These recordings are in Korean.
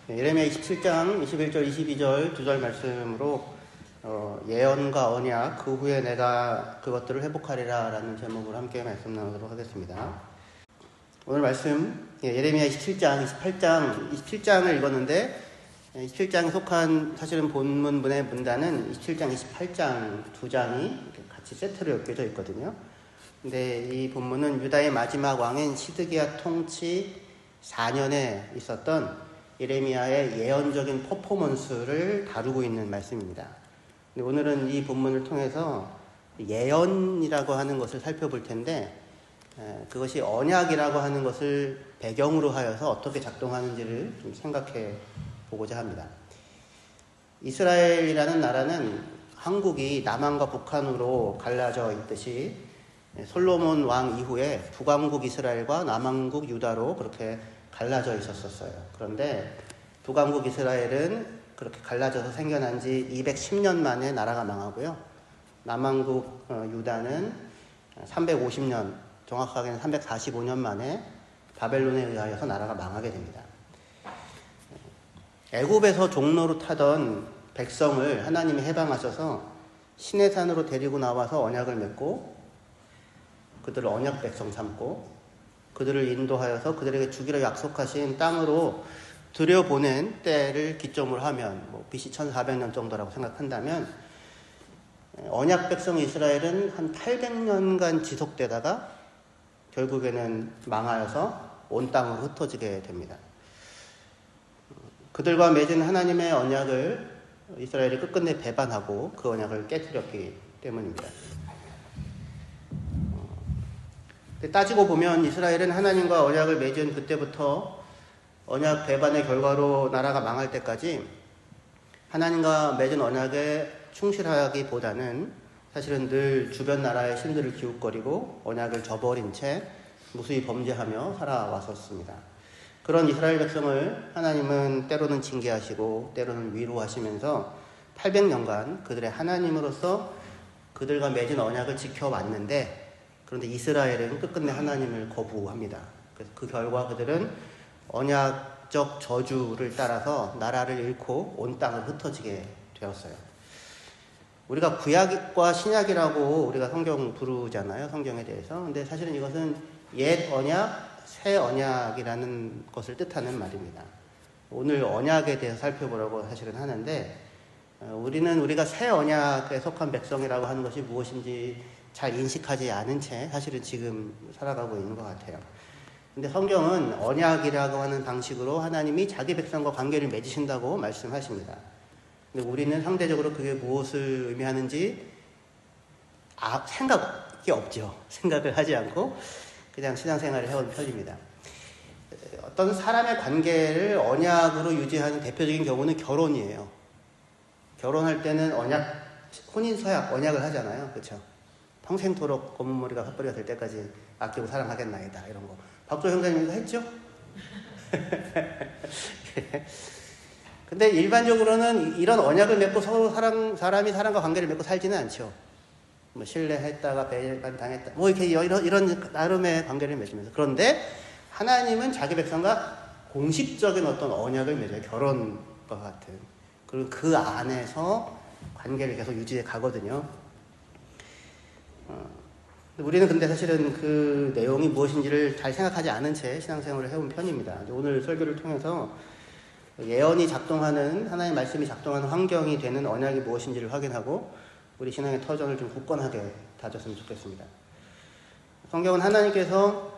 예레미야 27장 21절 22절 두 절 말씀으로 예언과 언약 그 후에 내가 그것들을 회복하리라 라는 제목으로 함께 말씀 나누도록 하겠습니다. 오늘 말씀 예레미야 27장 27장을 읽었는데 27장에 속한 사실은 본문의 문단은 27장 28장 두 장이 같이 세트로 엮여져 있거든요. 근데 이 본문은 유다의 마지막 왕인 시드기야 통치 4년에 있었던 예레미야의 예언적인 퍼포먼스를 다루고 있는 말씀입니다. 근데 오늘은 이 본문을 통해서 예언이라고 하는 것을 살펴볼 텐데 그것이 언약이라고 하는 것을 배경으로 하여서 어떻게 작동하는지를 좀 생각해 보고자 합니다. 이스라엘이라는 나라는 한국이 남한과 북한으로 갈라져 있듯이 솔로몬 왕 이후에 북왕국 이스라엘과 남왕국 유다로 그렇게 갈라져 있었어요. 그런데 북왕국 이스라엘은 그렇게 갈라져서 생겨난 지 210년 만에 나라가 망하고요. 남왕국 유다는 350년, 정확하게는 345년 만에 바벨론에 의하여서 나라가 망하게 됩니다. 애굽에서 종로로 타던 백성을 하나님이 해방하셔서 시내산으로 데리고 나와서 언약을 맺고 그들을 언약 백성 삼고 그들을 인도하여서 그들에게 주기로 약속하신 땅으로 들여보낸 때를 기점으로 하면 BC 1400년 정도라고 생각한다면 언약 백성 이스라엘은 한 800년간 지속되다가 결국에는 망하여서 온 땅으로 흩어지게 됩니다. 그들과 맺은 하나님의 언약을 이스라엘이 끝끝내 배반하고 그 언약을 깨뜨렸기 때문입니다. 따지고 보면 이스라엘은 하나님과 언약을 맺은 그때부터 언약 배반의 결과로 나라가 망할 때까지 하나님과 맺은 언약에 충실하기보다는 사실은 늘 주변 나라의 신들을 기웃거리고 언약을 저버린 채 무수히 범죄하며 살아왔었습니다. 그런 이스라엘 백성을 하나님은 때로는 징계하시고 때로는 위로하시면서 800년간 그들의 하나님으로서 그들과 맺은 언약을 지켜왔는데 그런데 이스라엘은 끝끝내 하나님을 거부합니다. 그래서 그 결과 그들은 언약적 저주를 따라서 나라를 잃고 온 땅을 흩어지게 되었어요. 우리가 구약과 신약이라고 우리가 성경 부르잖아요. 성경에 대해서. 근데 사실은 이것은 옛 언약, 새 언약이라는 것을 뜻하는 말입니다. 오늘 언약에 대해서 살펴보려고 사실은 하는데 우리가 새 언약에 속한 백성이라고 하는 것이 무엇인지 잘 인식하지 않은 채 사실은 지금 살아가고 있는 것 같아요. 근데 성경은 언약이라고 하는 방식으로 하나님이 자기 백성과 관계를 맺으신다고 말씀하십니다. 근데 우리는 상대적으로 그게 무엇을 의미하는지 생각이 없죠. 생각을 하지 않고 그냥 신앙생활을 해온 편입니다. 어떤 사람의 관계를 언약으로 유지하는 대표적인 경우는 결혼이에요. 결혼할 때는 혼인서약, 언약을 하잖아요. 그렇죠? 평생토록 검은 머리가 헛머리가 될 때까지 아끼고 사랑하겠나이다 이런 거. 박조 형사님 이거 했죠? 근데 일반적으로는 이런 언약을 맺고 서로 사람이 사람과 관계를 맺고 살지는 않죠. 신뢰했다가 배반 당했다. 이렇게 이런 나름의 관계를 맺으면서. 그런데 하나님은 자기 백성과 공식적인 어떤 언약을 맺어요. 결혼과 같은. 그리고 그 안에서 관계를 계속 유지해 가거든요. 우리는 근데 사실은 그 내용이 무엇인지를 잘 생각하지 않은 채 신앙생활을 해온 편입니다. 오늘 설교를 통해서 예언이 작동하는, 하나님의 말씀이 작동하는 환경이 되는 언약이 무엇인지를 확인하고 우리 신앙의 터전을 좀 굳건하게 다졌으면 좋겠습니다. 성경은 하나님께서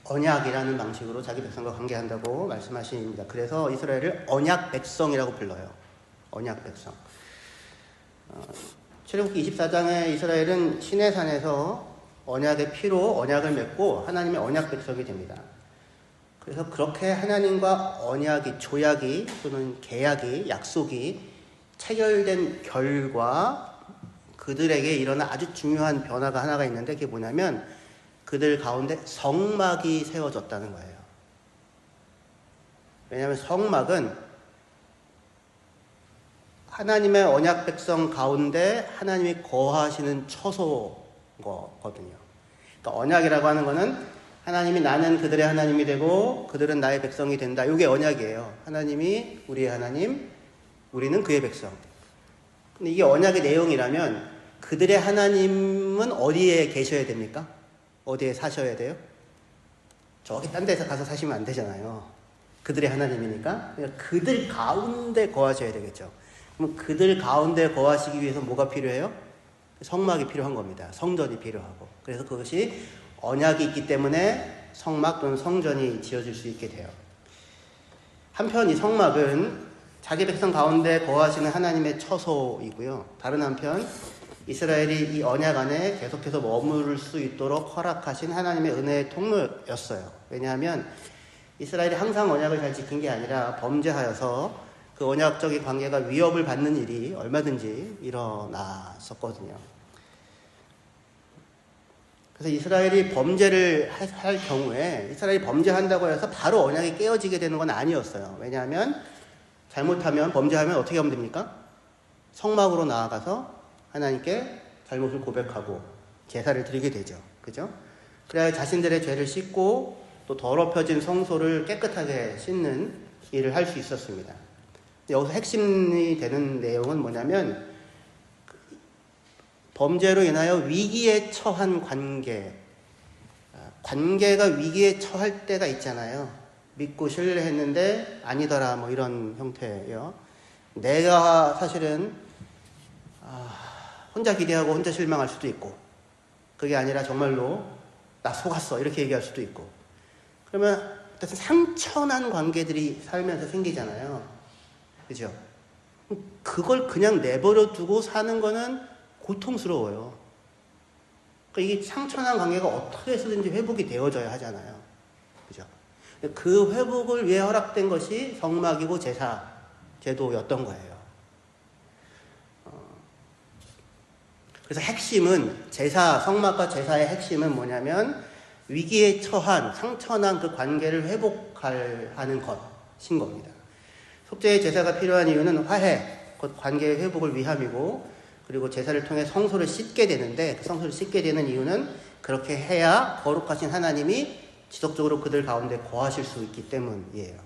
언약이라는 방식으로 자기 백성과 관계한다고 말씀하십니다. 그래서 이스라엘을 언약 백성이라고 불러요. 언약 백성. 출애굽기 24장에 이스라엘은 시내산에서 언약의 피로 언약을 맺고 하나님의 언약 백성이 됩니다. 그래서 그렇게 하나님과 언약이, 조약이 또는 계약이, 약속이 체결된 결과 그들에게 일어난 아주 중요한 변화가 하나가 있는데 그게 뭐냐면 그들 가운데 성막이 세워졌다는 거예요. 왜냐하면 성막은 하나님의 언약 백성 가운데 하나님이 거하시는 처소거든요. 그러니까 언약이라고 하는 것은 하나님이 나는 그들의 하나님이 되고 그들은 나의 백성이 된다. 이게 언약이에요. 하나님이 우리의 하나님, 우리는 그의 백성. 근데 이게 언약의 내용이라면 그들의 하나님은 어디에 계셔야 됩니까? 어디에 사셔야 돼요? 저기 딴 데서 가서 사시면 안 되잖아요. 그들의 하나님이니까. 그러니까 그들 가운데 거하셔야 되겠죠. 그럼 그들 가운데 거하시기 위해서 뭐가 필요해요? 성막이 필요한 겁니다. 성전이 필요하고. 그래서 그것이 언약이 있기 때문에 성막 또는 성전이 지어질 수 있게 돼요. 한편 이 성막은 자기 백성 가운데 거하시는 하나님의 처소이고요. 다른 한편 이스라엘이 이 언약 안에 계속해서 머무를 수 있도록 허락하신 하나님의 은혜의 통로였어요. 왜냐하면 이스라엘이 항상 언약을 잘 지킨 게 아니라 범죄하여서 그 언약적인 관계가 위협을 받는 일이 얼마든지 일어났었거든요. 그래서 이스라엘이 범죄를 할 경우에 이스라엘이 범죄한다고 해서 바로 언약이 깨어지게 되는 건 아니었어요. 왜냐하면 잘못하면 범죄하면 어떻게 하면 됩니까? 성막으로 나아가서 하나님께 잘못을 고백하고 제사를 드리게 되죠. 그죠? 그래야 자신들의 죄를 씻고 또 더럽혀진 성소를 깨끗하게 씻는 일을 할 수 있었습니다. 여기서 핵심이 되는 내용은 뭐냐면 범죄로 인하여 위기에 처한 관계가 위기에 처할 때가 있잖아요. 믿고 신뢰했는데 아니더라 뭐 이런 형태예요. 내가 사실은 혼자 기대하고 혼자 실망할 수도 있고 그게 아니라 정말로 나 속았어 이렇게 얘기할 수도 있고 그러면 어떤 상처난 관계들이 살면서 생기잖아요. 그죠? 그걸 그냥 내버려 두고 사는 거는 고통스러워요. 그러니까 이게 상처난 관계가 어떻게 해서든지 회복이 되어져야 하잖아요. 그죠? 그 회복을 위해 허락된 것이 성막이고 제도였던 거예요. 그래서 핵심은 성막과 제사의 핵심은 뭐냐면 위기에 처한 상처난 그 관계를 회복하는 것인 겁니다. 속죄의 제사가 필요한 이유는 화해, 곧 관계의 회복을 위함이고 그리고 제사를 통해 성소를 씻게 되는데 그 성소를 씻게 되는 이유는 그렇게 해야 거룩하신 하나님이 지속적으로 그들 가운데 거하실 수 있기 때문이에요.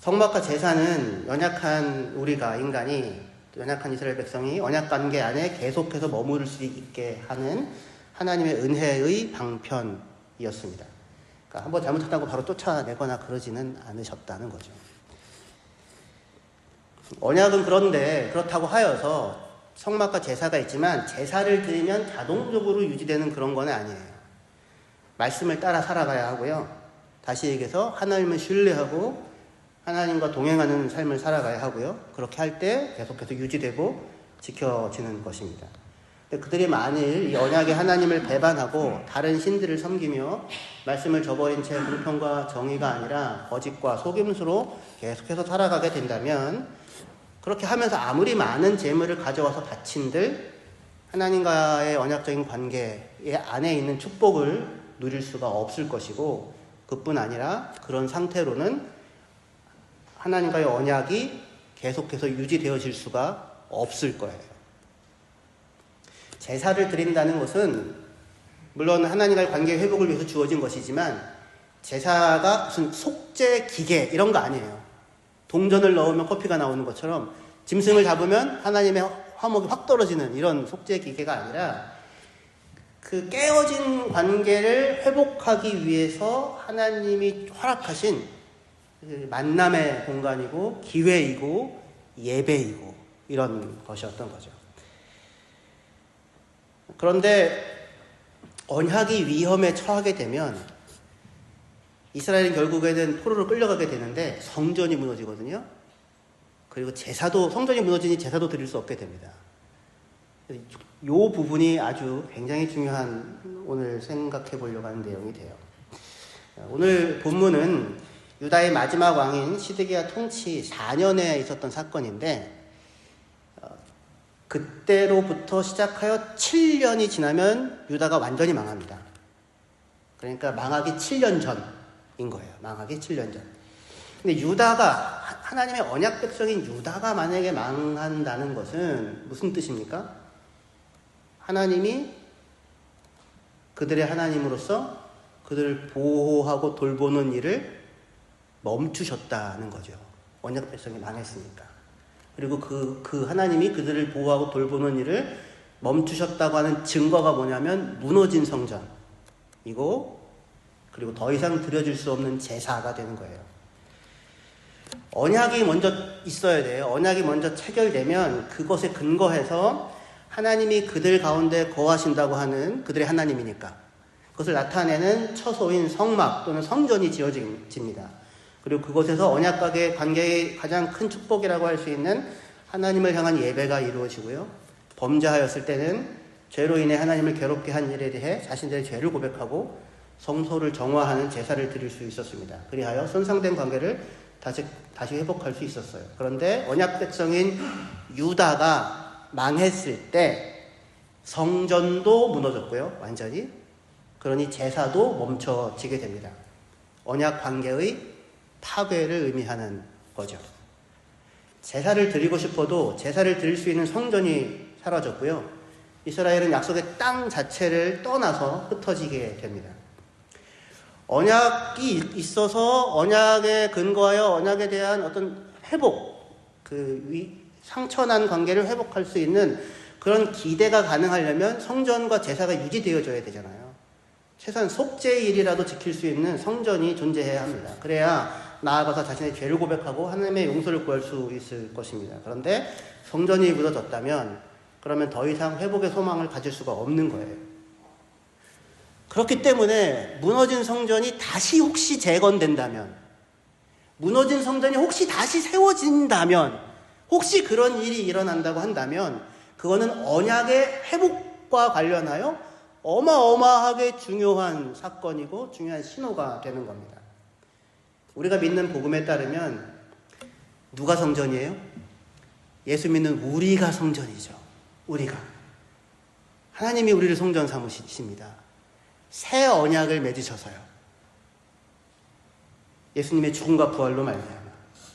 성막과 제사는 연약한 우리가 인간이 연약한 이스라엘 백성이 언약관계 안에 계속해서 머무를 수 있게 하는 하나님의 은혜의 방편이었습니다. 그러니까 한번 잘못했다고 바로 쫓아내거나 그러지는 않으셨다는 거죠. 언약은 그런데 그렇다고 하여서 성막과 제사가 있지만 제사를 드리면 자동적으로 유지되는 그런 건 아니에요. 말씀을 따라 살아가야 하고요. 다시 얘기해서 하나님을 신뢰하고 하나님과 동행하는 삶을 살아가야 하고요. 그렇게 할 때 계속해서 유지되고 지켜지는 것입니다. 그들이 만일 이 언약의 하나님을 배반하고 다른 신들을 섬기며 말씀을 저버린 채 불평과 정의가 아니라 거짓과 속임수로 계속해서 살아가게 된다면 그렇게 하면서 아무리 많은 재물을 가져와서 바친들 하나님과의 언약적인 관계 안에 있는 축복을 누릴 수가 없을 것이고 그뿐 아니라 그런 상태로는 하나님과의 언약이 계속해서 유지되어질 수가 없을 거예요. 제사를 드린다는 것은 물론 하나님과의 관계 회복을 위해서 주어진 것이지만 제사가 무슨 속죄 기계 이런 거 아니에요. 동전을 넣으면 커피가 나오는 것처럼 짐승을 잡으면 하나님의 화목이 확 떨어지는 이런 속죄 기계가 아니라 그 깨어진 관계를 회복하기 위해서 하나님이 허락하신 만남의 공간이고 기회이고 예배이고 이런 것이었던 거죠. 그런데 언약이 위험에 처하게 되면 이스라엘은 결국에는 포로로 끌려가게 되는데 성전이 무너지거든요. 그리고 성전이 무너지니 제사도 드릴 수 없게 됩니다. 이 부분이 아주 굉장히 중요한 오늘 생각해 보려고 하는 내용이 돼요. 오늘 본문은 유다의 마지막 왕인 시드기야 통치 4년에 있었던 사건인데 그때로부터 시작하여 7년이 지나면 유다가 완전히 망합니다. 그러니까 망하기 7년 전인 거예요. 망하기 7년 전. 근데 유다가 하나님의 언약 백성인 유다가 만약에 망한다는 것은 무슨 뜻입니까? 하나님이 그들의 하나님으로서 그들을 보호하고 돌보는 일을 멈추셨다는 거죠. 언약 백성이 망했으니까. 그리고 그 하나님이 그들을 보호하고 돌보는 일을 멈추셨다고 하는 증거가 뭐냐면 무너진 성전이고, 그리고 더 이상 드려질 수 없는 제사가 되는 거예요. 언약이 먼저 있어야 돼요. 언약이 먼저 체결되면 그것에 근거해서 하나님이 그들 가운데 거하신다고 하는, 그들의 하나님이니까 그것을 나타내는 처소인 성막 또는 성전이 지어집니다. 그리고 그곳에서 언약 관계의 가장 큰 축복이라고 할 수 있는 하나님을 향한 예배가 이루어지고요. 범죄하였을 때는 죄로 인해 하나님을 괴롭게 한 일에 대해 자신들의 죄를 고백하고 성소를 정화하는 제사를 드릴 수 있었습니다. 그리하여 손상된 관계를 다시 회복할 수 있었어요. 그런데 언약 백성인 유다가 망했을 때 성전도 무너졌고요. 완전히. 그러니 제사도 멈춰지게 됩니다. 언약 관계의 파괴를 의미하는 거죠. 제사를 드리고 싶어도 제사를 드릴 수 있는 성전이 사라졌고요. 이스라엘은 약속의 땅 자체를 떠나서 흩어지게 됩니다. 언약이 있어서 언약에 근거하여 언약에 대한 어떤 회복, 상처난 관계를 회복할 수 있는 그런 기대가 가능하려면 성전과 제사가 유지되어져야 되잖아요. 최소한 속죄의 일이라도 지킬 수 있는 성전이 존재해야 합니다. 그래야 나아가서 자신의 죄를 고백하고 하나님의 용서를 구할 수 있을 것입니다. 그런데 성전이 무너졌다면 그러면 더 이상 회복의 소망을 가질 수가 없는 거예요. 그렇기 때문에 무너진 성전이 다시 혹시 재건된다면, 무너진 성전이 혹시 다시 세워진다면, 혹시 그런 일이 일어난다고 한다면 그거는 언약의 회복과 관련하여 어마어마하게 중요한 사건이고 중요한 신호가 되는 겁니다. 우리가 믿는 복음에 따르면 누가 성전이에요? 예수 믿는 우리가 성전이죠. 우리가. 하나님이 우리를 성전 삼으십니다. 새 언약을 맺으셔서요. 예수님의 죽음과 부활로 말미암아.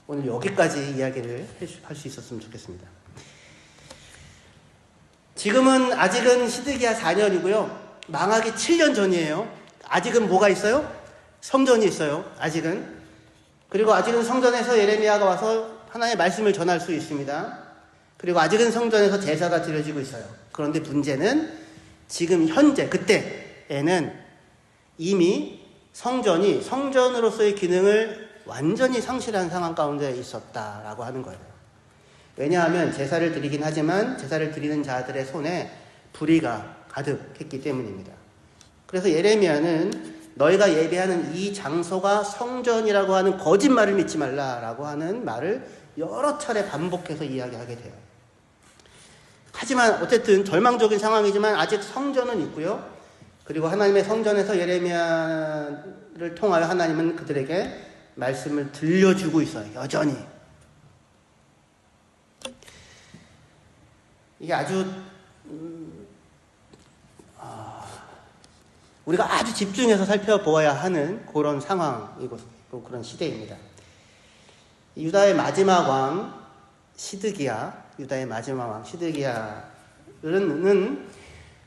오늘 여기까지 이야기를 할 수 있었으면 좋겠습니다. 지금은 아직은 시드기야 4년이고요. 망하기 7년 전이에요. 아직은 뭐가 있어요? 성전이 있어요. 아직은. 그리고 아직은 성전에서 예레미야가 와서 하나님의 말씀을 전할 수 있습니다. 그리고 아직은 성전에서 제사가 드려지고 있어요. 그런데 문제는 지금 현재 그때에는 이미 성전이 성전으로서의 기능을 완전히 상실한 상황 가운데 있었다라고 하는 거예요. 왜냐하면 제사를 드리긴 하지만 제사를 드리는 자들의 손에 불의가 가득했기 때문입니다. 그래서 예레미야는 너희가 예배하는 이 장소가 성전이라고 하는 거짓말을 믿지 말라라고 하는 말을 여러 차례 반복해서 이야기하게 돼요. 하지만 어쨌든 절망적인 상황이지만 아직 성전은 있고요. 그리고 하나님의 성전에서 예레미야를 통하여 하나님은 그들에게 말씀을 들려주고 있어요. 여전히. 이게 아주 우리가 아주 집중해서 살펴보아야 하는 그런 상황이고 그런 시대입니다. 유다의 마지막 왕 시드기야, 유다의 마지막 왕 시드기야는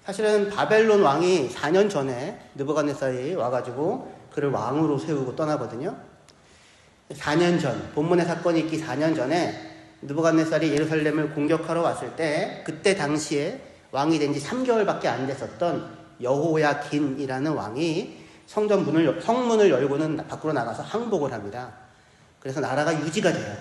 사실은 바벨론 왕이 4년 전에 느부갓네살이 와가지고 그를 왕으로 세우고 떠나거든요. 4년 전, 본문의 사건이 있기 4년 전에 느부갓네살이 예루살렘을 공격하러 왔을 때 그때 당시에 왕이 된 지 3개월밖에 안 됐었던 여호야긴이라는 왕이 성문을 열고는 밖으로 나가서 항복을 합니다. 그래서 나라가 유지가 돼요.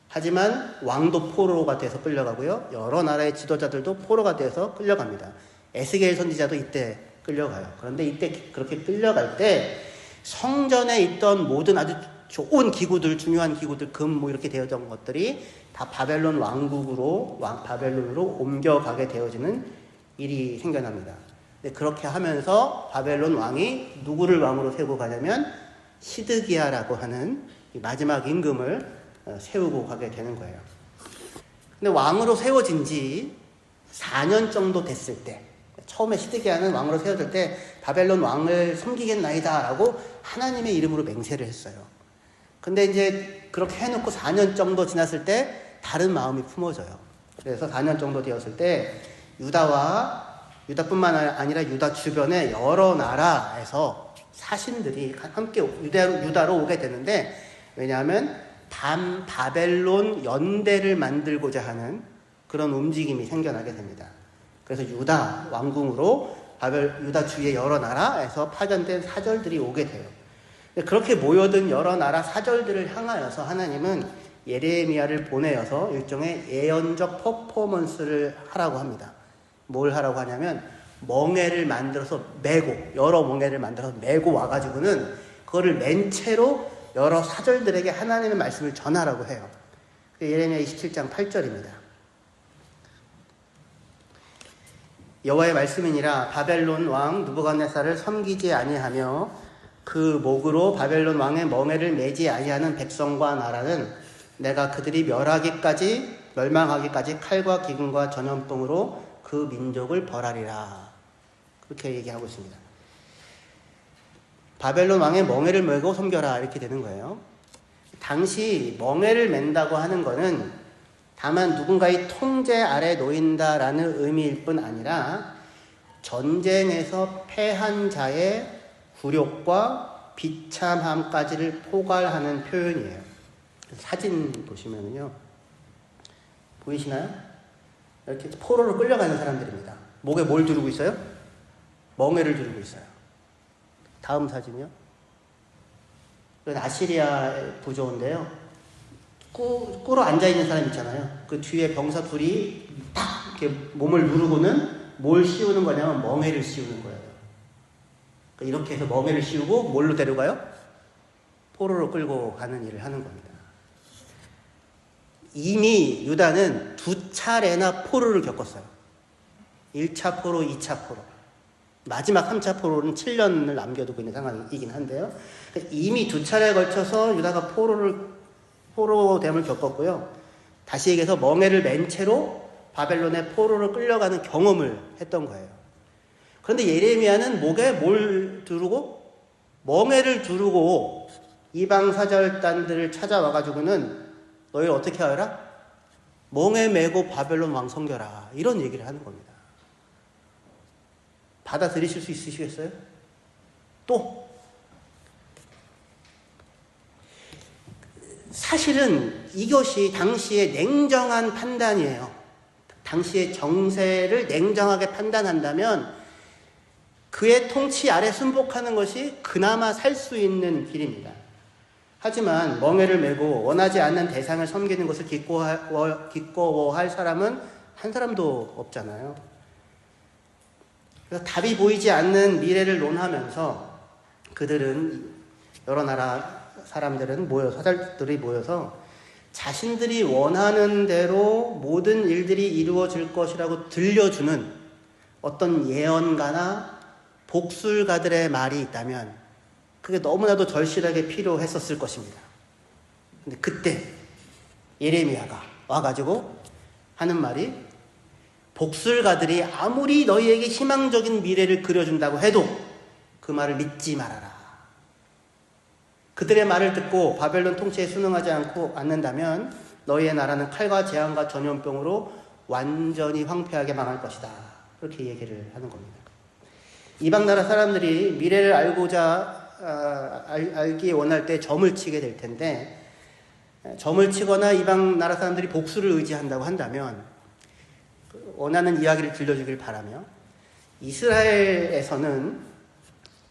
하지만 왕도 포로가 돼서 끌려가고요. 여러 나라의 지도자들도 포로가 돼서 끌려갑니다. 에스겔 선지자도 이때 끌려가요. 그런데 이때 그렇게 끌려갈 때 성전에 있던 모든 아주 좋은 기구들, 중요한 기구들, 금 이렇게 되어진 것들이 다 바벨론 바벨론으로 옮겨가게 되어지는 일이 생겨납니다. 근데 그렇게 하면서 바벨론 왕이 누구를 왕으로 세우고 가냐면 시드기야라고 하는 마지막 임금을 세우고 가게 되는 거예요. 근데 왕으로 세워진 지 4년 정도 됐을 때, 처음에 시드기야는 왕으로 세워질 때 바벨론 왕을 섬기겠나이다 라고 하나님의 이름으로 맹세를 했어요. 근데 이제 그렇게 해놓고 4년 정도 지났을 때 다른 마음이 품어져요. 그래서 4년 정도 되었을 때 유다뿐만 아니라 유다 주변의 여러 나라에서 사신들이 함께 유다로 오게 되는데, 왜냐하면 바벨론 연대를 만들고자 하는 그런 움직임이 생겨나게 됩니다. 그래서 유다 왕궁으로 유다 주위의 여러 나라에서 파견된 사절들이 오게 돼요. 그렇게 모여든 여러 나라 사절들을 향하여서 하나님은 예레미야를 보내어서 일종의 예언적 퍼포먼스를 하라고 합니다. 뭘 하라고 하냐면 멍에를 만들어서 메고, 여러 멍에를 만들어서 메고 와가지고는 그거를 맨 채로 여러 사절들에게 하나님의 말씀을 전하라고 해요. 예레미야 27장 8절입니다. 여호와의 말씀이니라 바벨론 왕 느부갓네살을 섬기지 아니하며 그 목으로 바벨론 왕의 멍에를 매지 아니하는 백성과 나라는 내가 그들이 멸망하기까지 칼과 기근과 전염병으로 그 민족을 벌하리라. 그렇게 얘기하고 있습니다. 바벨론 왕의 멍에를 메고 섬겨라, 이렇게 되는 거예요. 당시 멍에를 맨다고 하는 거는 다만 누군가의 통제 아래 놓인다라는 의미일 뿐 아니라 전쟁에서 패한 자의 굴욕과 비참함까지를 포괄하는 표현이에요. 사진 보시면은요, 보이시나요? 이렇게 포로로 끌려가는 사람들입니다. 목에 뭘 두르고 있어요? 멍에를 두르고 있어요. 다음 사진이요. 이건 아시리아 부조인데요. 꿇어 앉아있는 사람 있잖아요. 그 뒤에 병사 둘이 딱 이렇게 몸을 누르고는 뭘 씌우는 거냐면 멍에를 씌우는 거예요. 이렇게 해서 멍에를 씌우고 뭘로 데려가요? 포로로 끌고 가는 일을 하는 겁니다. 이미 유다는 2차례나 포로를 겪었어요. 1차 포로, 2차 포로. 마지막 3차 포로는 7년을 남겨두고 있는 상황이긴 한데요. 이미 2차례에 걸쳐서 유다가 포로됨을 겪었고요. 다시 얘기해서 멍에를 맨 채로 바벨론의 포로로 끌려가는 경험을 했던 거예요. 그런데 예레미야는 목에 뭘 두르고? 멍에를 두르고 이방 사절단들을 찾아와가지고는 너희 어떻게 하여라? 멍에 메고 바벨론 왕 섬겨라. 이런 얘기를 하는 겁니다. 받아들이실 수 있으시겠어요? 또 사실은 이것이 당시의 냉정한 판단이에요. 당시의 정세를 냉정하게 판단한다면 그의 통치 아래 순복하는 것이 그나마 살 수 있는 길입니다. 하지만 멍에를 메고 원하지 않는 대상을 섬기는 것을 기꺼워할 사람은 한 사람도 없잖아요. 그래서 답이 보이지 않는 미래를 논하면서 그들은, 여러 나라 사람들은 사절들이 모여서 자신들이 원하는 대로 모든 일들이 이루어질 것이라고 들려주는 어떤 예언가나 복술가들의 말이 있다면 그게 너무나도 절실하게 필요했었을 것입니다. 근데 그때 예레미야가 와가지고 하는 말이, 복술가들이 아무리 너희에게 희망적인 미래를 그려준다고 해도 그 말을 믿지 말아라. 그들의 말을 듣고 바벨론 통치에 순응하지 않는다면 너희의 나라는 칼과 재앙과 전염병으로 완전히 황폐하게 망할 것이다. 그렇게 얘기를 하는 겁니다. 이방 나라 사람들이 미래를 알기 원할 때 점을 치게 될 텐데, 점을 치거나 이방 나라 사람들이 복수를 의지한다고 한다면 원하는 이야기를 들려주길 바라며, 이스라엘에서는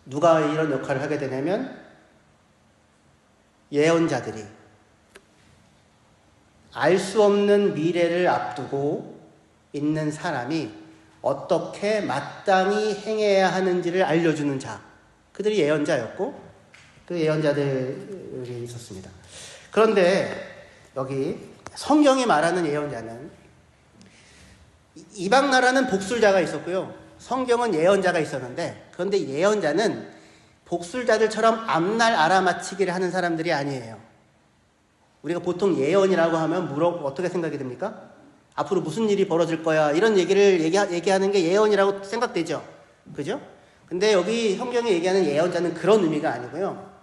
누가 이런 역할을 하게 되냐면 예언자들이 알 수 없는 미래를 앞두고 있는 사람이 어떻게 마땅히 행해야 하는지를 알려주는 자, 그들이 예언자였고 그 예언자들이 있었습니다. 그런데 여기 성경이 말하는 예언자는, 이방 나라는 복술자가 있었고요, 성경은 예언자가 있었는데, 그런데 예언자는 복술자들처럼 앞날 알아맞히기를 하는 사람들이 아니에요. 우리가 보통 예언이라고 하면 어떻게 생각이 됩니까? 앞으로 무슨 일이 벌어질 거야, 이런 얘기를 얘기하는 게 예언이라고 생각되죠. 그죠? 근데 여기 성경이 얘기하는 예언자는 그런 의미가 아니고요.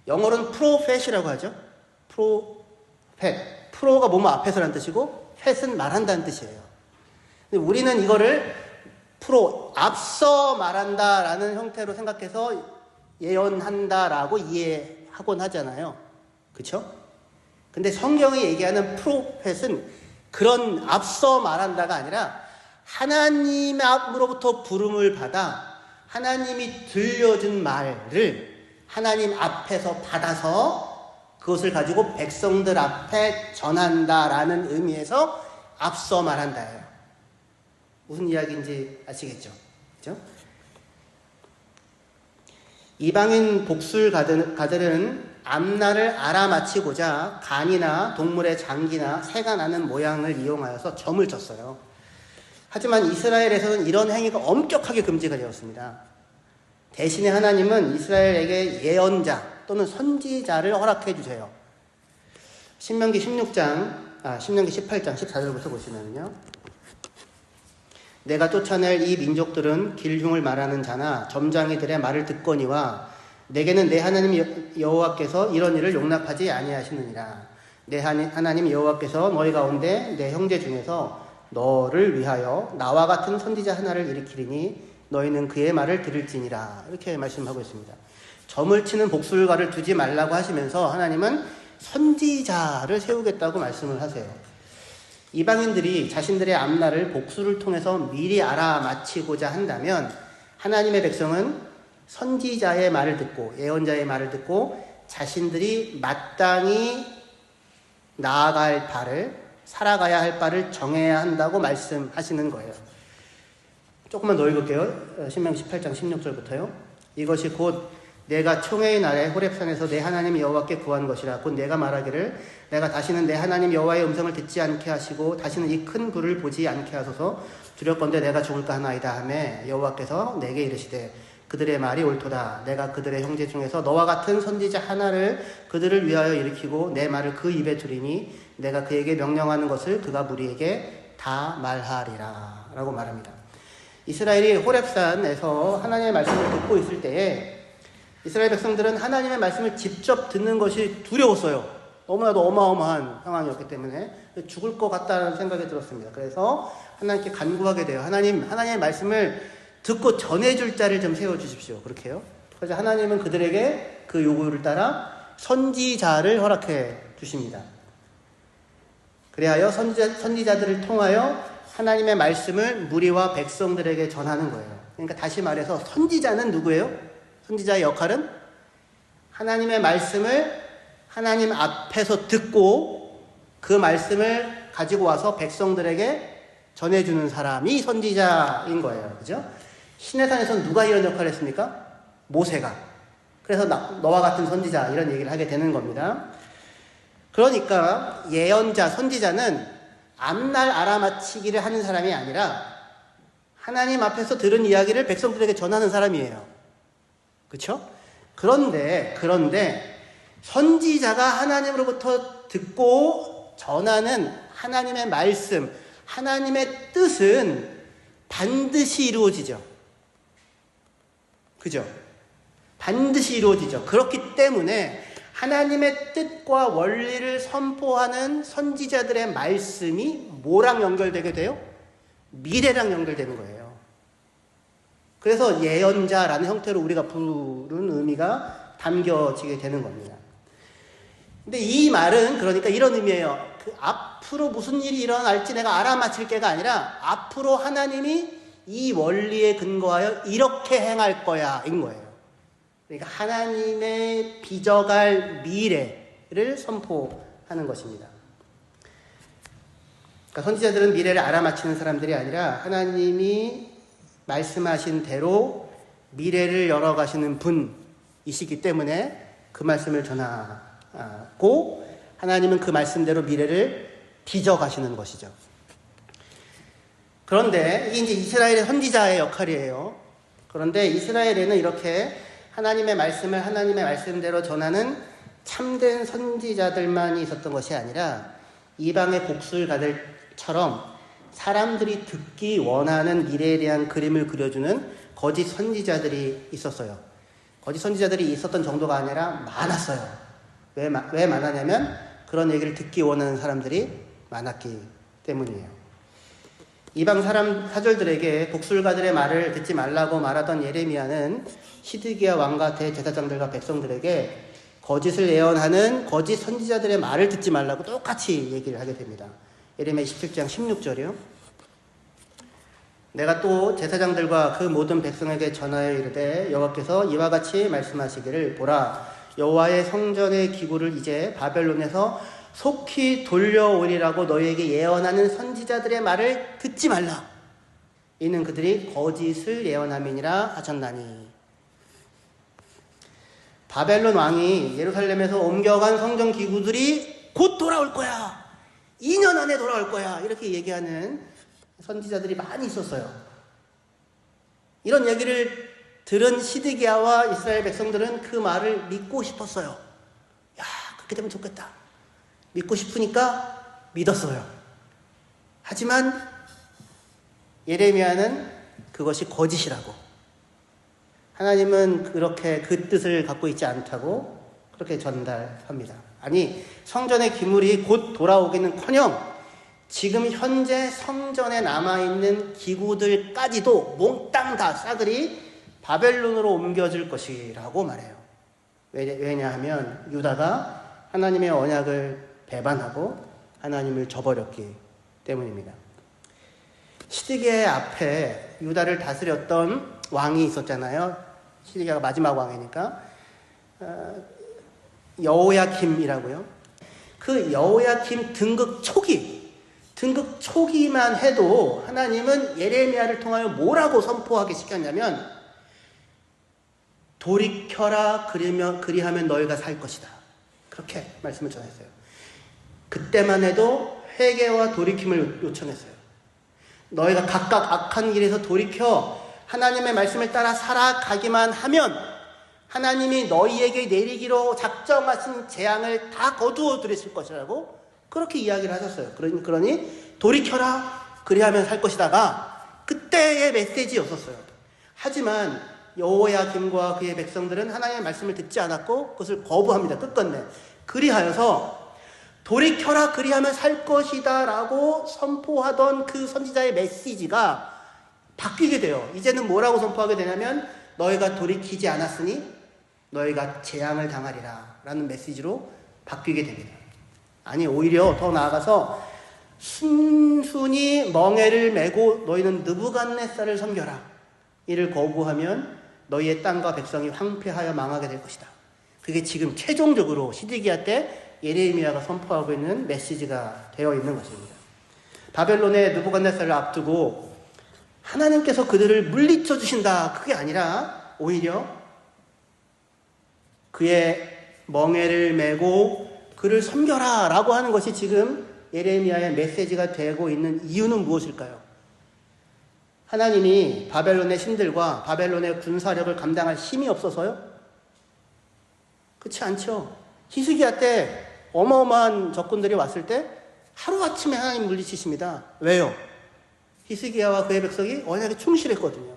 영어로는 프로펫이라고 하죠. 프로가 뭐뭐 앞에서라는 뜻이고, 펫은 말한다는 뜻이에요. 근데 우리는 이거를 앞서 말한다라는 형태로 생각해서 예언한다라고 이해하곤 하잖아요. 그렇죠? 근데 성경이 얘기하는 프로펫은 그런 앞서 말한다가 아니라 하나님 앞으로부터 부름을 받아 하나님이 들려준 말을 하나님 앞에서 받아서 그것을 가지고 백성들 앞에 전한다라는 의미에서 앞서 말한다예요. 무슨 이야기인지 아시겠죠? 그렇죠? 이방인 복술가들은 앞날을 알아맞히고자 간이나 동물의 장기나 새가 나는 모양을 이용하여서 점을 쳤어요. 하지만 이스라엘에서는 이런 행위가 엄격하게 금지가 되었습니다. 대신에 하나님은 이스라엘에게 예언자 또는 선지자를 허락해 주세요. 신명기 18장 14절부터 보시면요. 내가 쫓아낼 이 민족들은 길흉을 말하는 자나 점장이들의 말을 듣거니와 내게는 내 하나님 여호와께서 이런 일을 용납하지 아니하시느니라. 내 하나님 여호와께서 너희 가운데 내 형제 중에서 너를 위하여 나와 같은 선지자 하나를 일으키리니 너희는 그의 말을 들을지니라. 이렇게 말씀하고 있습니다. 점을 치는 복술가를 두지 말라고 하시면서 하나님은 선지자를 세우겠다고 말씀을 하세요. 이방인들이 자신들의 앞날을 복술을 통해서 미리 알아맞히고자 한다면 하나님의 백성은 선지자의 말을 듣고 예언자의 말을 듣고 자신들이 마땅히 나아갈 바를 살아가야 할 바를 정해야 한다고 말씀하시는 거예요. 조금만 더 읽을게요. 신명기 18장 16절부터요. 이것이 곧 내가 총회의 날에 호렙산에서 내 하나님 여호와께 구한 것이라. 곧 내가 말하기를 내가 다시는 내 하나님 여호와의 음성을 듣지 않게 하시고 다시는 이 큰 불을 보지 않게 하소서. 두렵건대 내가 죽을까 하나이다 하매 여호와께서 내게 이르시되 그들의 말이 옳도다. 내가 그들의 형제 중에서 너와 같은 선지자 하나를 그들을 위하여 일으키고 내 말을 그 입에 두리니 내가 그에게 명령하는 것을 그가 무리에게 다 말하리라. 라고 말합니다. 이스라엘이 호렙산에서 하나님의 말씀을 듣고 있을 때에 이스라엘 백성들은 하나님의 말씀을 직접 듣는 것이 두려웠어요. 너무나도 어마어마한 상황이었기 때문에 죽을 것 같다는 생각이 들었습니다. 그래서 하나님께 간구하게 돼요. 하나님의 말씀을 듣고 전해줄 자를 좀 세워주십시오. 그렇게요. 그래서 하나님은 그들에게 그 요구를 따라 선지자를 허락해 주십니다. 그리하여 선지자들을 통하여 하나님의 말씀을 무리와 백성들에게 전하는 거예요. 그러니까 다시 말해서 선지자는 누구예요? 선지자의 역할은 하나님의 말씀을 하나님 앞에서 듣고 그 말씀을 가지고 와서 백성들에게 전해주는 사람이 선지자인 거예요. 그죠? 시내산에서는 누가 이런 역할을 했습니까? 모세가. 그래서 너와 같은 선지자 이런 얘기를 하게 되는 겁니다. 그러니까 예언자, 선지자는 앞날 알아맞히기를 하는 사람이 아니라 하나님 앞에서 들은 이야기를 백성들에게 전하는 사람이에요. 그렇죠? 그런데 선지자가 하나님으로부터 듣고 전하는 하나님의 말씀, 하나님의 뜻은 반드시 이루어지죠. 그죠? 반드시 이루어지죠. 그렇기 때문에 하나님의 뜻과 원리를 선포하는 선지자들의 말씀이 뭐랑 연결되게 돼요? 미래랑 연결되는 거예요. 그래서 예언자라는 형태로 우리가 부르는 의미가 담겨지게 되는 겁니다. 근데 이 말은 그러니까 이런 의미예요. 앞으로 무슨 일이 일어날지 내가 알아맞힐 게가 아니라 앞으로 하나님이 이 원리에 근거하여 이렇게 행할 거야 인 거예요. 그러니까 하나님의 빚어갈 미래를 선포하는 것입니다. 그러니까 선지자들은 미래를 알아맞히는 사람들이 아니라 하나님이 말씀하신 대로 미래를 열어가시는 분이시기 때문에 그 말씀을 전하고 하나님은 그 말씀대로 미래를 빚어가시는 것이죠. 그런데 이게 이제 이스라엘의 선지자의 역할이에요. 그런데 이스라엘에는 이렇게 하나님의 말씀을 하나님의 말씀대로 전하는 참된 선지자들만이 있었던 것이 아니라 이방의 복술가들처럼 사람들이 듣기 원하는 미래에 대한 그림을 그려주는 거짓 선지자들이 있었어요. 거짓 선지자들이 있었던 정도가 아니라 많았어요. 왜 많았냐면 그런 얘기를 듣기 원하는 사람들이 많았기 때문이에요. 이방 사람 사절들에게 복술가들의 말을 듣지 말라고 말하던 예레미야는 시드기야 왕과 대제사장들과 백성들에게 거짓을 예언하는 거짓 선지자들의 말을 듣지 말라고 똑같이 얘기를 하게 됩니다. 예레미야 27장 16절이요. 내가 또 제사장들과 그 모든 백성에게 전하여 이르되 여호와께서 이와 같이 말씀하시기를 보라 여호와의 성전의 기구를 이제 바벨론에서 속히 돌려오리라고 너희에게 예언하는 선지자들의 말을 듣지 말라. 이는 그들이 거짓을 예언함이니라 하셨나니. 바벨론 왕이 예루살렘에서 옮겨간 성전 기구들이 곧 돌아올 거야. 2년 안에 돌아올 거야. 이렇게 얘기하는 선지자들이 많이 있었어요. 이런 얘기를 들은 시드기야와 이스라엘 백성들은 그 말을 믿고 싶었어요. 야, 그렇게 되면 좋겠다. 믿고 싶으니까 믿었어요. 하지만 예레미야는 그것이 거짓이라고, 하나님은 그렇게 그 뜻을 갖고 있지 않다고 그렇게 전달합니다. 아니, 성전의 기물이 곧 돌아오기는커녕 지금 현재 성전에 남아있는 기구들까지도 몽땅 다 싸그리 바벨론으로 옮겨질 것이라고 말해요. 왜냐하면 유다가 하나님의 언약을 배반하고 하나님을 저버렸기 때문입니다. 시드기야 앞에 유다를 다스렸던 왕이 있었잖아요. 시드기야가 마지막 왕이니까 여호야김이라고요. 그 여호야김 등극 초기만 해도 하나님은 예레미야를 통하여 뭐라고 선포하게 시켰냐면 돌이켜라 그리하면 너희가 살 것이다. 그렇게 말씀을 전했어요. 그때만 해도 회개와 돌이킴을 요청했어요. 너희가 각각 악한 길에서 돌이켜 하나님의 말씀을 따라 살아가기만 하면 하나님이 너희에게 내리기로 작정하신 재앙을 다 거두어 들이실 것이라고 그렇게 이야기를 하셨어요. 그러니 돌이켜라 그리하면 살 것이다가 그때의 메시지였었어요. 하지만 여호야김과 그의 백성들은 하나님의 말씀을 듣지 않았고 그것을 거부합니다. 끝끝내. 그리하여서 돌이켜라 그리하면 살 것이다 라고 선포하던 그 선지자의 메시지가 바뀌게 돼요. 이제는 뭐라고 선포하게 되냐면 너희가 돌이키지 않았으니 너희가 재앙을 당하리라 라는 메시지로 바뀌게 됩니다. 아니, 오히려 더 나아가서 순순히 멍에를 메고 너희는 느부갓네살을 섬겨라. 이를 거부하면 너희의 땅과 백성이 황폐하여 망하게 될 것이다. 그게 지금 최종적으로 시드기야 때 예레미야가 선포하고 있는 메시지가 되어 있는 것입니다. 바벨론의 느부갓네살을 앞두고 하나님께서 그들을 물리쳐 주신다. 그게 아니라 오히려 그의 멍에를 메고 그를 섬겨라 라고 하는 것이 지금 예레미야의 메시지가 되고 있는 이유는 무엇일까요? 하나님이 바벨론의 신들과 바벨론의 군사력을 감당할 힘이 없어서요? 그렇지 않죠. 히스기야 때 어마어마한 적군들이 왔을 때 하루아침에 하나님 물리치십니다. 왜요? 히스기야와 그의 백성이 언약에 충실했거든요.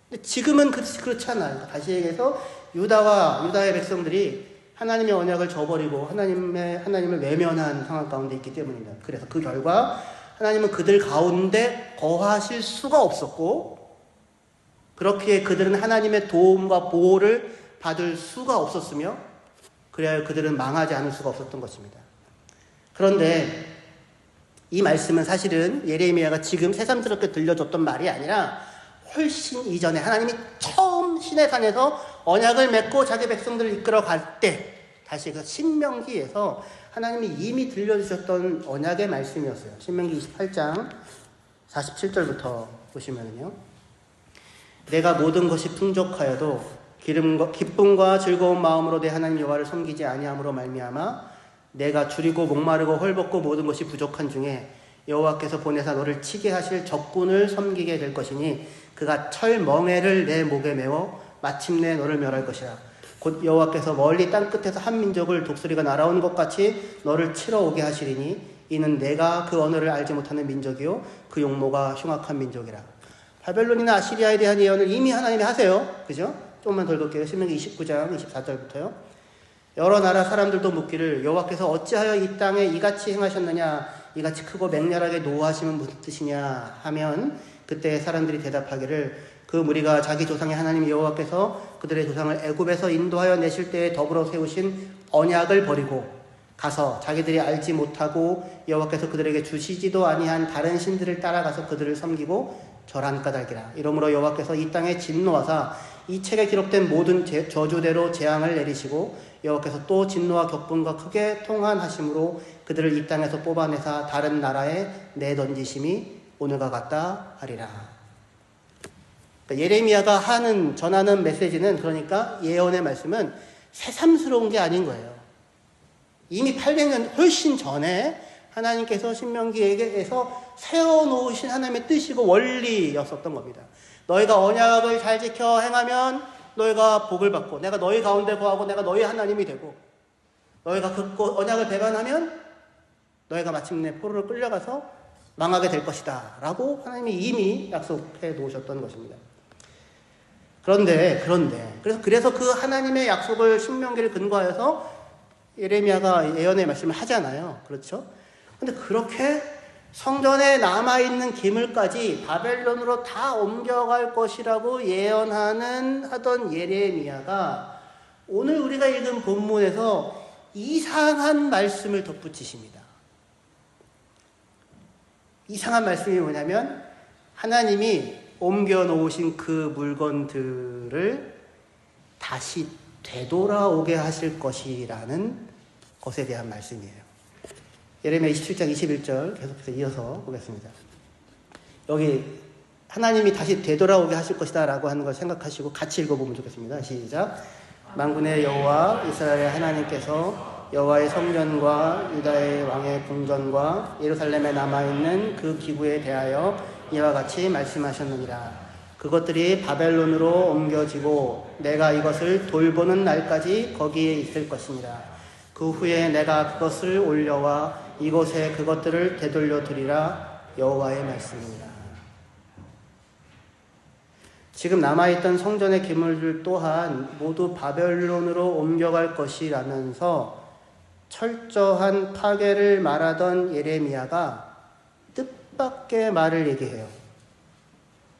근데 지금은 그렇지 않아요. 다시 얘기해서 유다의 백성들이 하나님의 언약을 저버리고 하나님을 외면한 상황 가운데 있기 때문입니다. 그래서 그 결과 하나님은 그들 가운데 거하실 수가 없었고 그렇게 그들은 하나님의 도움과 보호를 받을 수가 없었으며 그래야 그들은 망하지 않을 수가 없었던 것입니다. 그런데 이 말씀은 사실은 예레미야가 지금 새삼스럽게 들려줬던 말이 아니라 훨씬 이전에 하나님이 처음 시내산에서 언약을 맺고 자기 백성들을 이끌어 갈 때 다시 그 신명기에서 하나님이 이미 들려주셨던 언약의 말씀이었어요. 신명기 28장 47절부터 보시면요. 내가 모든 것이 풍족하여도 기쁨과 즐거운 마음으로 내 하나님 여호와를 섬기지 아니함으로 말미암아 내가 줄이고 목마르고 헐벗고 모든 것이 부족한 중에 여호와께서 보내사 너를 치게 하실 적군을 섬기게 될 것이니 그가 철멍에를 내 목에 메워 마침내 너를 멸할 것이라. 곧 여호와께서 멀리 땅끝에서 한 민족을 독수리가 날아오는 것 같이 너를 치러 오게 하시리니 이는 내가 그 언어를 알지 못하는 민족이요 그 용모가 흉악한 민족이라. 바벨론이나 아시리아에 대한 예언을 이미 하나님이 하세요. 그죠? 조금만 더 읽을게요. 신명기 29장 24절부터요. 여러 나라 사람들도 묻기를 여호와께서 어찌하여 이 땅에 이같이 행하셨느냐 이같이 크고 맹렬하게 노하심은 무슨 뜻이냐 하면 그때 사람들이 대답하기를 그 무리가 자기 조상의 하나님 여호와께서 그들의 조상을 애굽에서 인도하여 내실 때에 더불어 세우신 언약을 버리고 가서 자기들이 알지 못하고 여호와께서 그들에게 주시지도 아니한 다른 신들을 따라가서 그들을 섬기고 절한 까닭이라. 이러므로 여호와께서 이 땅에 진노하사 이 책에 기록된 모든 저주대로 재앙을 내리시고 여호와께서 또 진노와 격분과 크게 통한하심으로 그들을 이 땅에서 뽑아내사 다른 나라에 내던지심이 오늘과 같다 하리라. 그러니까 예레미야가 전하는 메시지는, 그러니까 예언의 말씀은 새삼스러운 게 아닌 거예요. 이미 800년 훨씬 전에 하나님께서 신명기에서 세워놓으신 하나님의 뜻이고 원리였었던 겁니다. 너희가 언약을 잘 지켜 행하면 너희가 복을 받고 내가 너희 가운데 거하고 내가 너희 하나님이 되고, 너희가 그 언약을 배반하면 너희가 마침내 포로로 끌려가서 망하게 될 것이다 라고 하나님이 이미 약속해 놓으셨던 것입니다. 그런데 그래서 그 하나님의 약속을 신명기를 근거하여서 예레미야가 예언의 말씀을 하잖아요. 그렇죠? 근데 그렇게 성전에 남아있는 기물까지 바벨론으로 다 옮겨갈 것이라고 하던 예레미야가 오늘 우리가 읽은 본문에서 이상한 말씀을 덧붙이십니다. 이상한 말씀이 뭐냐면 하나님이 옮겨놓으신 그 물건들을 다시 되돌아오게 하실 것이라는 것에 대한 말씀이에요. 예레미야 27장 21절 계속해서 이어서 보겠습니다. 여기 하나님이 다시 되돌아오게 하실 것이다 라고 하는 걸 생각하시고 같이 읽어보면 좋겠습니다. 시작. 만군의 여호와 이스라엘의 하나님께서 여호와의 성전과 유다의 왕의 궁전과 예루살렘에 남아있는 그 기구에 대하여 이와 같이 말씀하셨느니라. 그것들이 바벨론으로 옮겨지고 내가 이것을 돌보는 날까지 거기에 있을 것이니라. 그 후에 내가 그것을 올려와 이곳에 그것들을 되돌려 드리라. 여호와의 말씀입니다. 지금 남아있던 성전의 기물들 또한 모두 바벨론으로 옮겨갈 것이라면서 철저한 파괴를 말하던 예레미야가 뜻밖의 말을 얘기해요.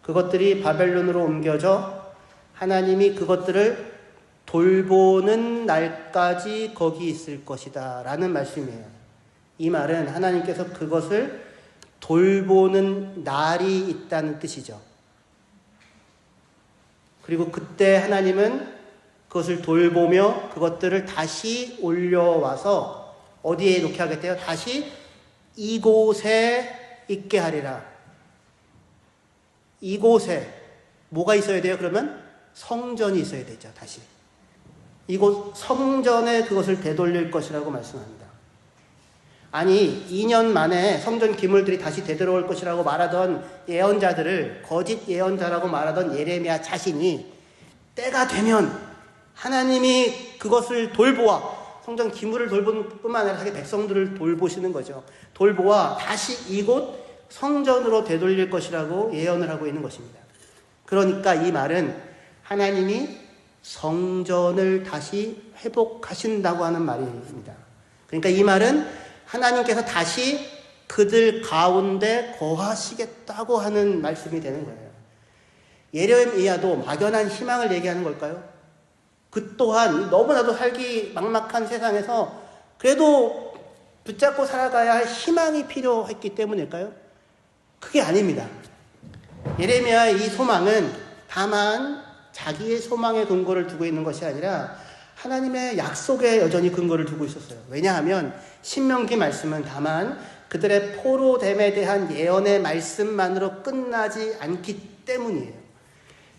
그것들이 바벨론으로 옮겨져 하나님이 그것들을 돌보는 날까지 거기 있을 것이다 라는 말씀이에요. 이 말은 하나님께서 그것을 돌보는 날이 있다는 뜻이죠. 그리고 그때 하나님은 그것을 돌보며 그것들을 다시 올려와서 어디에 놓게 하겠대요? 다시 이곳에 있게 하리라. 이곳에 뭐가 있어야 돼요? 그러면 성전이 있어야 되죠. 다시 이곳 성전에 그것을 되돌릴 것이라고 말씀합니다. 아니 2년 만에 성전 기물들이 다시 되돌아올 것이라고 말하던 예언자들을 거짓 예언자라고 말하던 예레미야 자신이 때가 되면 하나님이 그것을 돌보아 성전 기물을 돌보는 뿐만 아니라 자기 백성들을 돌보시는 거죠. 돌보아 다시 이곳 성전으로 되돌릴 것이라고 예언을 하고 있는 것입니다. 그러니까 이 말은 하나님이 성전을 다시 회복하신다고 하는 말입니다. 그러니까 이 말은 하나님께서 다시 그들 가운데 거하시겠다고 하는 말씀이 되는 거예요. 예레미야도 막연한 희망을 얘기하는 걸까요? 그 또한 너무나도 살기 막막한 세상에서 그래도 붙잡고 살아가야 할 희망이 필요했기 때문일까요? 그게 아닙니다. 예레미야의 이 소망은 다만 자기의 소망에 근거를 두고 있는 것이 아니라 하나님의 약속에 여전히 근거를 두고 있었어요. 왜냐하면 신명기 말씀은 다만 그들의 포로됨에 대한 예언의 말씀만으로 끝나지 않기 때문이에요.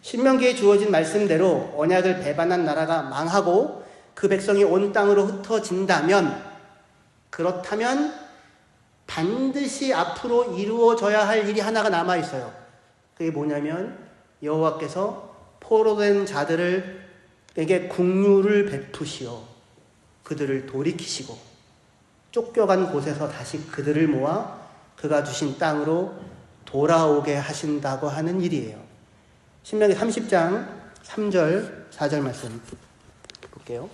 신명기에 주어진 말씀대로 언약을 배반한 나라가 망하고 그 백성이 온 땅으로 흩어진다면, 그렇다면 반드시 앞으로 이루어져야 할 일이 하나가 남아있어요. 그게 뭐냐면 여호와께서 포로된 자들에게 긍휼을 베푸시어 그들을 돌이키시고 쫓겨간 곳에서 다시 그들을 모아 그가 주신 땅으로 돌아오게 하신다고 하는 일이에요. 신명기 30장 3절 4절 말씀 볼게요.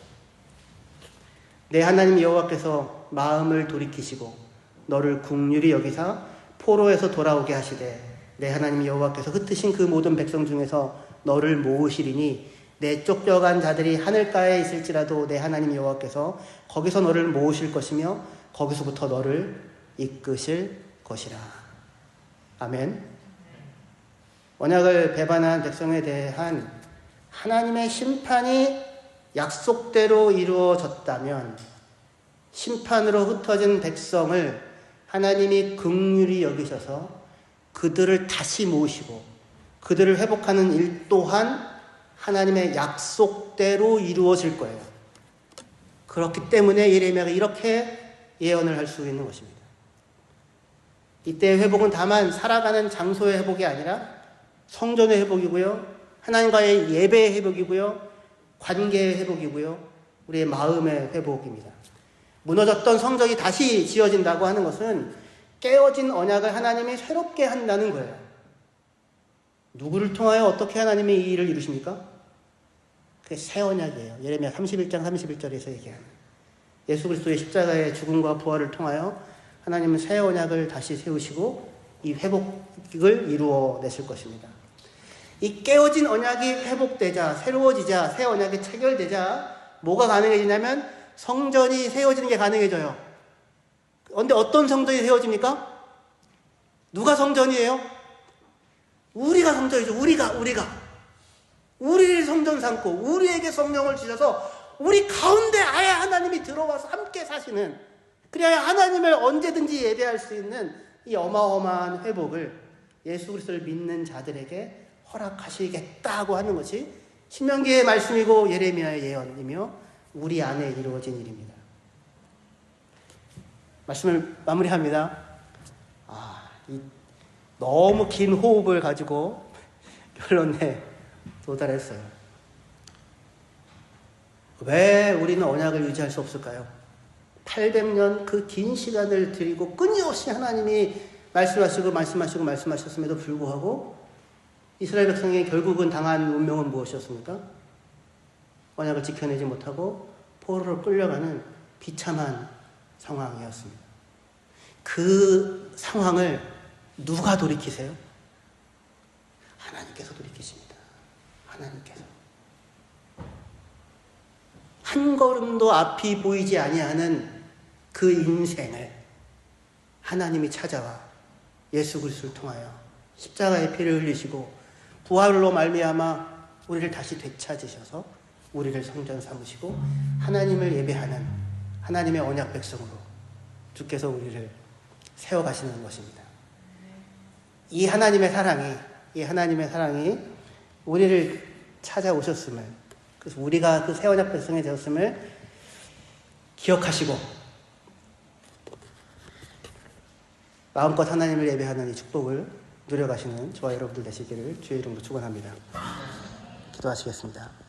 내 하나님 여호와께서 마음을 돌이키시고 너를 긍휼히 여기사 포로에서 돌아오게 하시되 내 하나님 여호와께서 흩으신 그 모든 백성 중에서 너를 모으시리니 내 쫓겨간 자들이 하늘가에 있을지라도 내 하나님 여호와께서 거기서 너를 모으실 것이며 거기서부터 너를 이끄실 것이라. 아멘. 언약을 배반한 백성에 대한 하나님의 심판이 약속대로 이루어졌다면 심판으로 흩어진 백성을 하나님이 긍휼히 여기셔서 그들을 다시 모으시고 그들을 회복하는 일 또한 하나님의 약속대로 이루어질 거예요. 그렇기 때문에 예레미야가 이렇게 예언을 할 수 있는 것입니다. 이때의 회복은 다만 살아가는 장소의 회복이 아니라 성전의 회복이고요. 하나님과의 예배의 회복이고요. 관계의 회복이고요. 우리의 마음의 회복입니다. 무너졌던 성전이 다시 지어진다고 하는 것은 깨어진 언약을 하나님이 새롭게 한다는 거예요. 누구를 통하여 어떻게 하나님이 이 일을 이루십니까? 그게 새 언약이에요. 예레미야 31장 31절에서 얘기하는 예수 그리스도의 십자가의 죽음과 부활을 통하여 하나님은 새 언약을 다시 세우시고 이 회복을 이루어내실 것입니다. 이 깨어진 언약이 회복되자, 새로워지자, 새 언약이 체결되자 뭐가 가능해지냐면 성전이 세워지는 게 가능해져요. 그런데 어떤 성전이 세워집니까? 누가 성전이에요? 우리가 성전이죠. 우리를 성전 삼고 우리에게 성령을 주셔서 우리 가운데 아예 하나님이 들어와서 함께 사시는, 그래야 하나님을 언제든지 예배할 수 있는 이 어마어마한 회복을 예수 그리스도를 믿는 자들에게 허락하시겠다고 하는 것이 신명기의 말씀이고 예레미야의 예언이며 우리 안에 이루어진 일입니다. 말씀을 마무리합니다. 이 너무 긴 호흡을 가지고 결론에 도달했어요. 왜 우리는 언약을 유지할 수 없을까요? 800년 그 긴 시간을 들이고 끊임없이 하나님이 말씀하셨음에도 불구하고 이스라엘 백성이 결국은 당한 운명은 무엇이었습니까? 언약을 지켜내지 못하고 포로로 끌려가는 비참한 상황이었습니다. 그 상황을 누가 돌이키세요? 하나님께서 돌이키십니다. 하나님께서. 한 걸음도 앞이 보이지 아니하는 그 인생을 하나님이 찾아와 예수 그리스도를 통하여 십자가의 피를 흘리시고 부활로 말미암아 우리를 다시 되찾으셔서 우리를 성전 삼으시고 하나님을 예배하는 하나님의 언약 백성으로 주께서 우리를 세워가시는 것입니다. 이 하나님의 사랑이 우리를 찾아오셨음을, 그래서 우리가 그 새 언약 백성이 되었음을 기억하시고 마음껏 하나님을 예배하는 이 축복을 누려가시는 저와 여러분들 되시기를 주의 이름으로 축원합니다. 기도하시겠습니다.